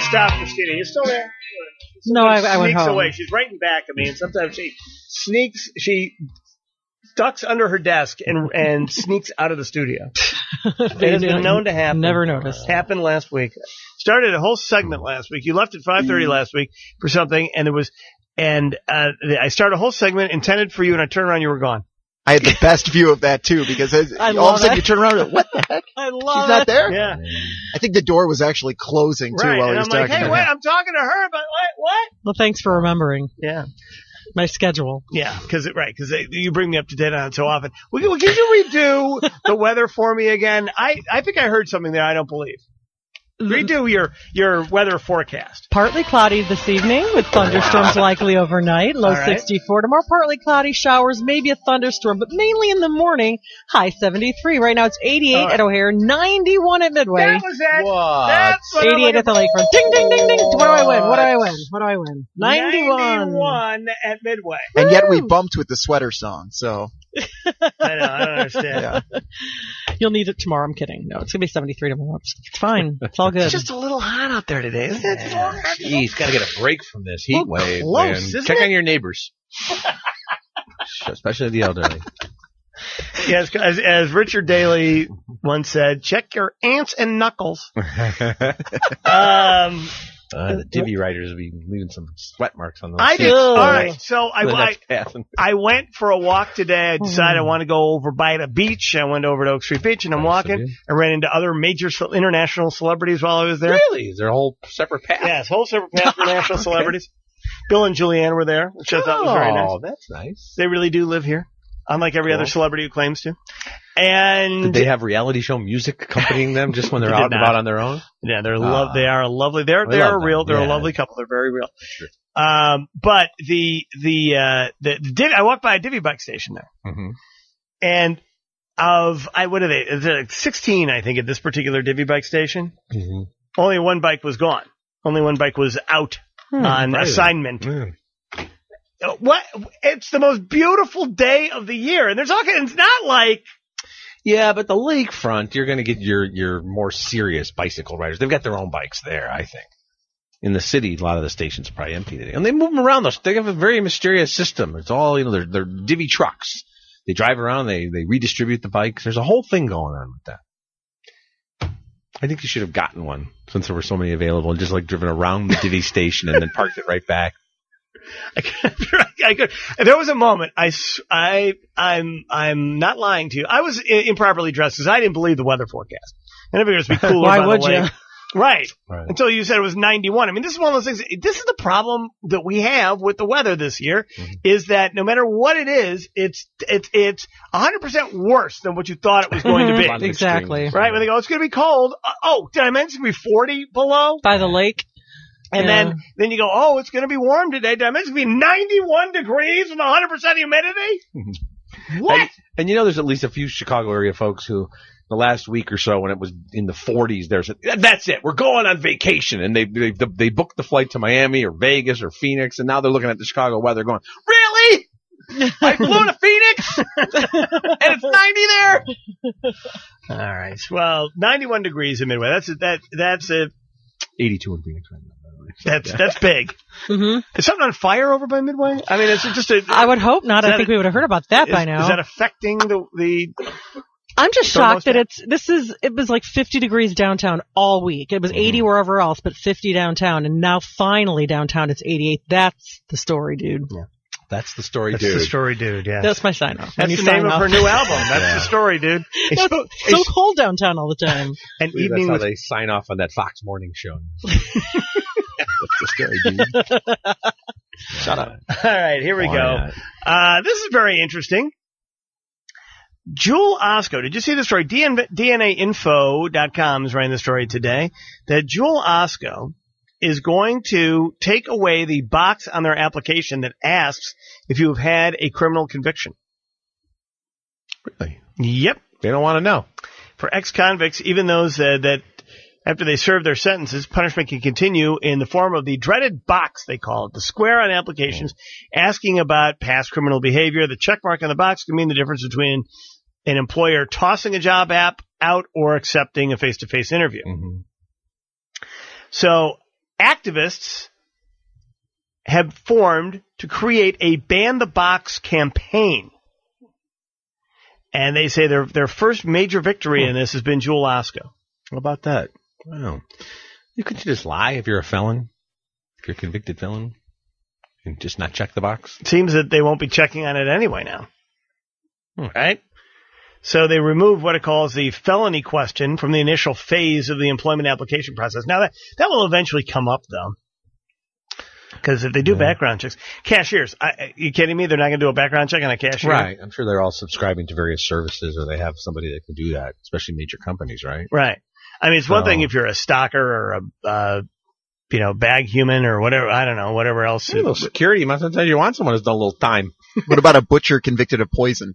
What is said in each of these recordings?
stop, Christina. You still there? No, I went home. Away. She's right in back of me, and sometimes she ducks under her desk and sneaks out of the studio. It has been known to happen. Never noticed. Happened last week. Started a whole segment last week. You left at 5:30 last week for something, and I started a whole segment intended for you, and I turned around, you were gone. I had the best view of that, too, because all of a sudden you turn around and what the heck? I love She's not there? Yeah. I think the door was actually closing, too, while he was talking. Hey, wait, I'm talking to her, but what? Well, thanks for remembering. Yeah. My schedule. Yeah, because you bring me up to date on it so often. Can you redo the weather for me again? I think I heard something there I don't believe. Redo your weather forecast. Partly cloudy this evening with thunderstorms likely overnight. Low 64. Tomorrow, partly cloudy, showers, maybe a thunderstorm, but mainly in the morning. High 73. Right now it's 88 at O'Hare, 91 at Midway. That was it. What? That's what 88 at the lakefront. Ding, ding, ding, ding. What do I win? 91 at Midway. And yet we bumped with the sweater song, so. I know, I don't understand. Yeah. You'll need it tomorrow. I'm kidding. No, it's going to be 73 tomorrow. It's fine. It's all good. It's just a little hot out there today, isn't it? Jeez, got to get a break from this heat wave. Close, Man. Check on your neighbors. Especially the elderly. Yes, as Richard Daley once said, check your aunts and knuckles. The divvy riders will be leaving some sweat marks on those. I did. All right. So I went for a walk today. I decided I want to go over by the beach. I went over to Oak Street Beach, and I'm walking. I ran into other major international celebrities while I was there. Really? Is there a whole separate path? Yes, whole separate path for national celebrities. Bill and Julianne were there, which I thought was very nice. Oh, that's nice. They really do live here, unlike every other celebrity who claims to. And did they have reality show music accompanying them just when they're out and about on their own? Yeah, they are a lovely. They're a lovely couple. They're very real. Sure. But I walked by a divvy bike station there, and what are they? Like 16, I think, at this particular divvy bike station. Only one bike was gone. Only one bike was out on assignment. What? It's the most beautiful day of the year, and it's not like. Yeah, but the lakefront, you're going to get your more serious bicycle riders. They've got their own bikes there, I think. In the city, a lot of the stations are probably empty today. And they move them around. They have a very mysterious system. It's all, they're divvy trucks. They drive around, they redistribute the bikes. There's a whole thing going on with that. I think you should have gotten one since there were so many available and just driven around the divvy station and then parked it right back. I could. There was a moment. I'm not lying to you. I was improperly dressed because I didn't believe the weather forecast. I figured it would be cooler. Why would you? Right. Until you said it was 91. I mean, this is one of those things. This is the problem that we have with the weather this year is that no matter what it is, it's 100% worse than what you thought it was going to be. Exactly. Right. When they go, it's going to be cold. Did I mention it's going to be 40 below? By the lake. And then you go, it's going to be warm today. Did I mention it's going to be 91 degrees with 100% humidity? What? And there's at least a few Chicago area folks who the last week or so when it was in the 40s, that's it. We're going on vacation. And they booked the flight to Miami or Vegas or Phoenix. And now they're looking at the Chicago weather going, really? I flew to Phoenix and it's 90 there. All right. Well, 91 degrees in Midway. That's a 82 in Phoenix right now. That's big. Is something on fire over by Midway? I mean, it's just I would hope not. I think we would have heard about that by now. Is that affecting the I'm just shocked that it was like 50 degrees downtown all week. It was 80 wherever else, but 50 downtown. And now finally downtown it's 88. That's the story, dude. Yeah. That's the story, dude. That's the story, dude, yeah. That's my sign off. That's the name of her new album. That's the story, dude. It's so cold downtown all the time. And that's how they sign off on that Fox morning show. That's the story, dude. Shut up. All right, here we go. This is very interesting. Jewel Osco. Did you see the story? DNAinfo.com is writing the story today that Jewel Osco is going to take away the box on their application that asks if you have had a criminal conviction. Really? Yep. They don't want to know. For ex-convicts, even those that after they serve their sentences, punishment can continue in the form of the dreaded box, they call it, the square on applications, asking about past criminal behavior. The check mark on the box can mean the difference between an employer tossing a job app out or accepting a face-to-face interview. So activists have formed to create a Ban the Box campaign. And they say their first major victory in this has been Jewel Osco. How about that? Wow. You could just lie if you're a felon, if you're a convicted felon, and just not check the box. Seems that they won't be checking on it anyway now. Right? So they removed what it calls the felony question from the initial phase of the employment application process. Now, that will eventually come up, though. Because if they do background checks, cashiers, you kidding me? They're not going to do a background check on a cashier? Right. I'm sure they're all subscribing to various services, or they have somebody that can do that, especially major companies, right? Right. I mean, it's one thing if you're a stalker or a bag human or whatever, I don't know, whatever else. A little security. Sometimes you want someone who's done a little time. What about a butcher convicted of poison?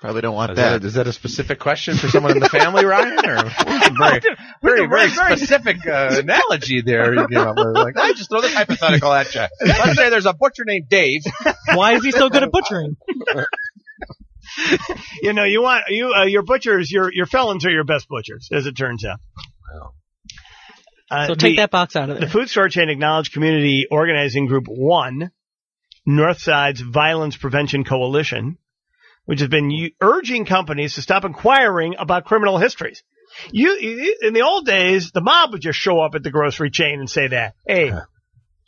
Probably don't want that. Is that a specific question for someone in the family, Ryan? Or very specific analogy there. You know, like, I just throw this hypothetical at you. Let's say there's a butcher named Dave. Why is he so good at butchering? You want your butchers, your felons are your best butchers, as it turns out. Wow. So take that box out of there. The food store chain acknowledged community organizing group 1, Northside's Violence Prevention Coalition, which has been urging companies to stop inquiring about criminal histories. In the old days, the mob would just show up at the grocery chain and say that, hey,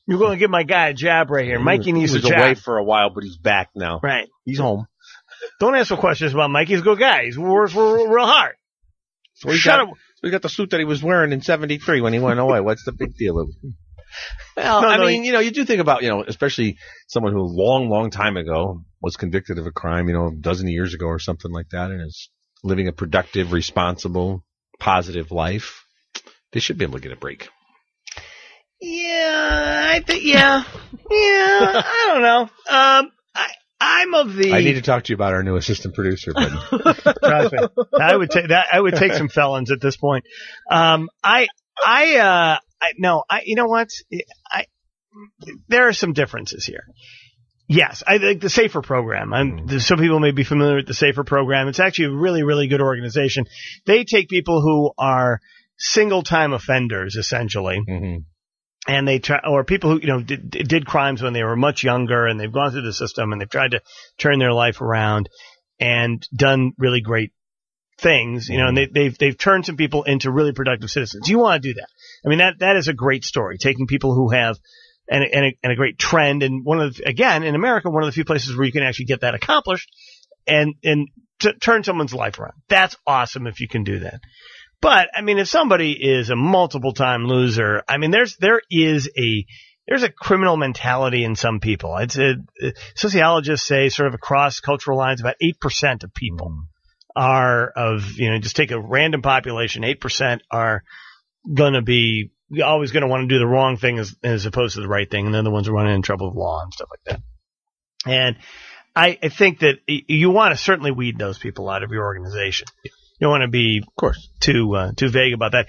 you're going to give my guy a job right here. Mikey needs a job. He was away for a while, but he's back now. Right. He's home. Don't ask no questions about Mikey. He's a good guy. He's works real hard. So he got the suit that he was wearing in 73 when he went away. What's the big deal? Well, you do think about, especially someone who a long, long time ago was convicted of a crime, a dozen years ago or something like that, and is living a productive, responsible, positive life. They should be able to get a break. Yeah, I think, yeah, I don't know. I'm of the. I need to talk to you about our new assistant producer, but trust me, I would take some felons at this point. You know what? There are some differences here. Yes, I think the SAFER program. Some people may be familiar with the SAFER program. It's actually a really, really good organization. They take people who are single-time offenders, essentially, and they try, or people who did crimes when they were much younger, and they've gone through the system and they've tried to turn their life around and done really great things. And they've turned some people into really productive citizens. You want to do that? I mean, that is a great story. Taking people who have and a great trend, and again in America, one of the few places where you can actually get that accomplished and turn someone's life around. That's awesome if you can do that. But I mean, if somebody is a multiple time loser, I mean, there's a criminal mentality in some people. Sociologists say sort of across cultural lines, about 8% of people are just take a random population, 8% are going to be always going to want to do the wrong thing as opposed to the right thing. And they're the ones who run into trouble with law and stuff like that. And I think that you want to certainly weed those people out of your organization. You don't want to be, of course, too vague about that.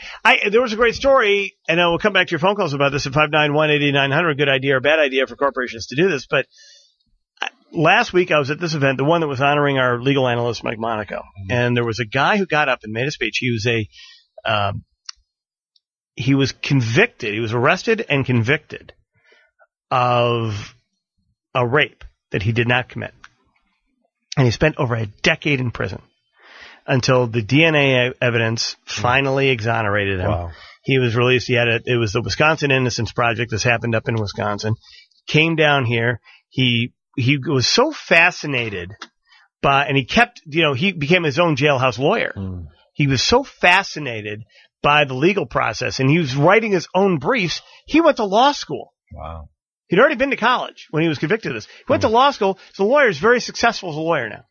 There was a great story, and we'll come back to your phone calls about this at 591-8900. Good idea or bad idea for corporations to do this. But last week I was at this event, the one that was honoring our legal analyst, Mike Monaco. And there was a guy who got up and made a speech. He was convicted. He was arrested and convicted of a rape that he did not commit. And he spent over a decade in prison until the DNA evidence finally exonerated him. Wow. He was released. It was the Wisconsin Innocence Project. This happened up in Wisconsin. Came down here. He was so fascinated and he kept, he became his own jailhouse lawyer. He was so fascinated by the legal process, and he was writing his own briefs. He went to law school. Wow. He'd already been to college when he was convicted of this. He went to law school. So the lawyer is very successful as a lawyer now.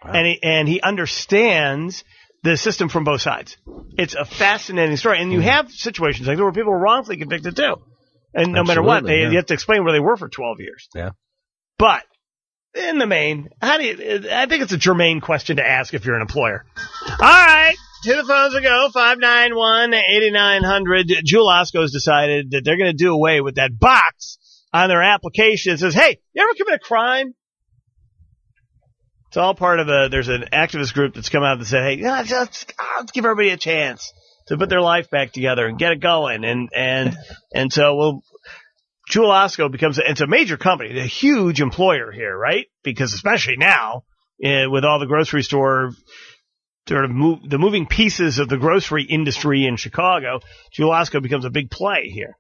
Wow. And he understands the system from both sides. It's a fascinating story. And you have situations like that where people are wrongfully convicted too. And no matter what, you have to explain where they were for 12 years. Yeah. But in the main, I think it's a germane question to ask if you're an employer. All right. To the phones we go, 591-8900. Jewel Osco has decided that they're going to do away with that box on their application that says, hey, you ever commit a crime? It's all part of there's an activist group that's come out and said, hey, let's give everybody a chance. to put their life back together and get it going. And so Jewel Osco it's a major company, a huge employer here, right? Because especially now, with all the grocery store sort of the moving pieces of the grocery industry in Chicago, Jewel Osco becomes a big play here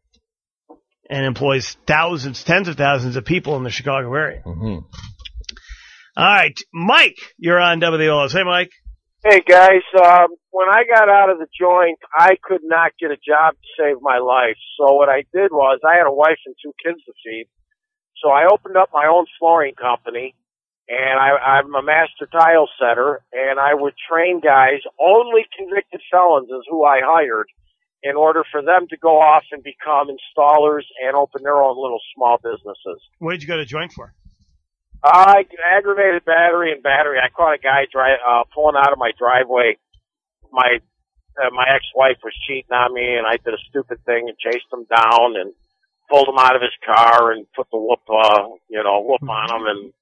and employs thousands, tens of thousands of people in the Chicago area. Mm-hmm. All right, Mike, you're on WOLS. Hey, Mike. Hey, guys. When I got out of the joint, I could not get a job to save my life. So what I did was I had a wife and 2 kids to feed. So I opened up my own flooring company, and I'm a master tile setter, and I would train guys. Only convicted felons is who I hired in order for them to go off and become installers and open their own little small businesses. What did you go to joint for? Aggravated battery. I caught a guy pulling out of my driveway. My ex-wife was cheating on me, and I did a stupid thing and chased him down and pulled him out of his car and put the whoop on him. And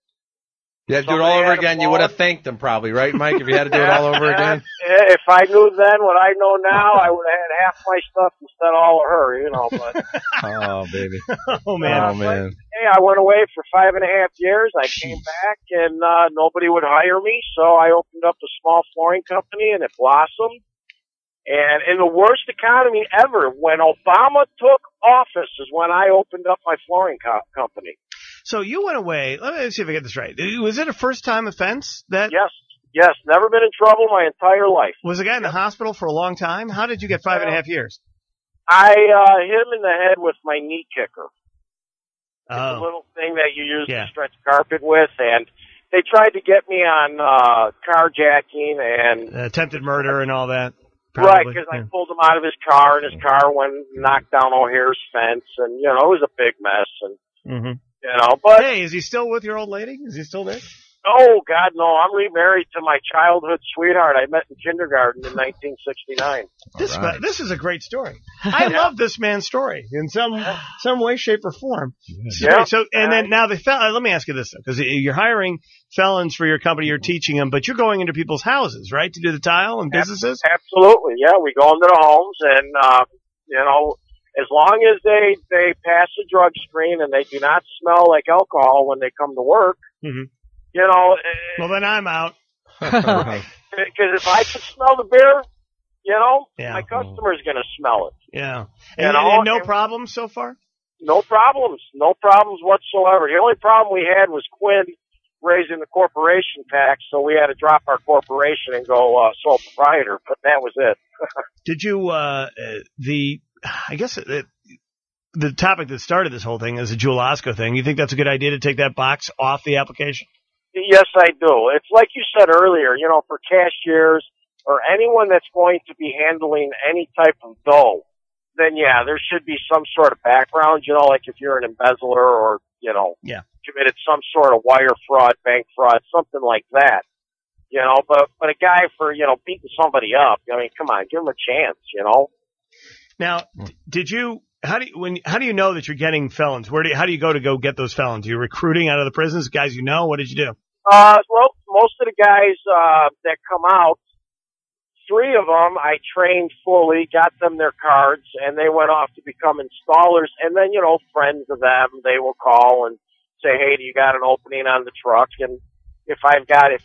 you had to do it all over again. You would have thanked him probably, right, Mike, if you had to do it all over again? If I knew then what I know now, I would have had half my stuff instead of all of her, but. Oh, baby. Oh, man. Hey, I went away for 5.5 years. I came back, and nobody would hire me, so I opened up a small flooring company, and it blossomed. And in the worst economy ever, when Obama took office is when I opened up my flooring company. So you went away. Let me see if I get this right. Was it a first-time offense? Yes. Never been in trouble my entire life. Was the guy in the hospital for a long time? How did you get 5.5 years? I hit him in the head with my knee kicker. Oh. It's a little thing that you use to stretch carpet with, and they tried to get me on carjacking and attempted murder and all that. Probably. Right, because I pulled him out of his car, and his car went knocked down O'Hare's fence, and it was a big mess. And but hey, is he still with your old lady? Is he still there? Oh God, no! I'm remarried to my childhood sweetheart I met in kindergarten in 1969. This is a great story. I love this man's story in some way, shape, or form. Yeah. So, and then now let me ask you this, because you're hiring felons for your company, you're teaching them, but you're going into people's houses, right, to do the tile and businesses? Absolutely, yeah. We go into the homes, and as long as they pass the drug screen and they do not smell like alcohol when they come to work. Mm-hmm. Well, then I'm out. Because if I can smell the beer, my customer's going to smell it. Yeah. And no problems so far? No problems. No problems whatsoever. The only problem we had was Quinn raising the corporation tax, so we had to drop our corporation and go sole proprietor, but that was it. Did you, the topic that started this whole thing is a Jewel Osco thing. You think that's a good idea to take that box off the application? Yes, I do. It's like you said earlier, for cashiers or anyone that's going to be handling any type of dough, then there should be some sort of background, like if you're an embezzler or, committed some sort of wire fraud, bank fraud, something like that. But a guy for, beating somebody up, come on, give him a chance, Now, how do you know that you're getting felons? How do you go get those felons? You're recruiting out of the prisons, guys you know? What did you do? Well, most of the guys that come out, 3 of them I trained fully, got them their cards, and they went off to become installers. And then, friends of them, they will call and say, "Hey, do you got an opening on the truck?" And if I've got a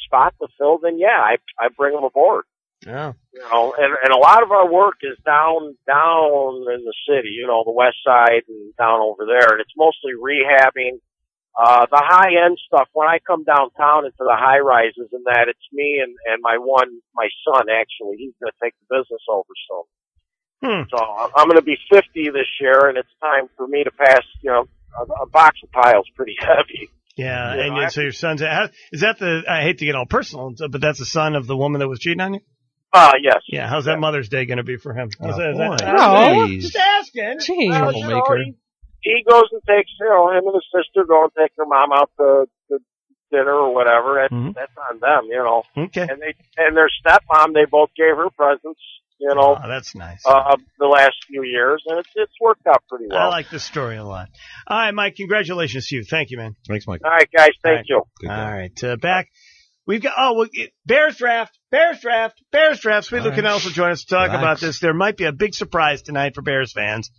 spot to fill, then I bring them aboard. Yeah. And a lot of our work is down in the city, the west side and down over there. And it's mostly rehabbing, the high end stuff. When I come downtown into the high rises and that, it's me and my son actually, he's going to take the business over soon. So I'm going to be 50 this year, and it's time for me to pass, a box of tiles pretty heavy. Yeah. So your son's, is that I hate to get all personal, but that's the son of the woman that was cheating on you? Yes. Yeah, how's that Mother's Day going to be for him? Just asking. Jeez. He goes and takes, him and his sister go and take their mom out to dinner or whatever. That's on them, Okay. And their stepmom, they both gave her presents, Oh, that's nice. The last few years, and it's worked out pretty well. I like this story a lot. All right, Mike, congratulations to you. Thank you, man. Thanks, Mike. All right, guys, thank you. All right, back We've got, Bears draft. Sweet Lou can also join us to talk about this. There might be a big surprise tonight for Bears fans.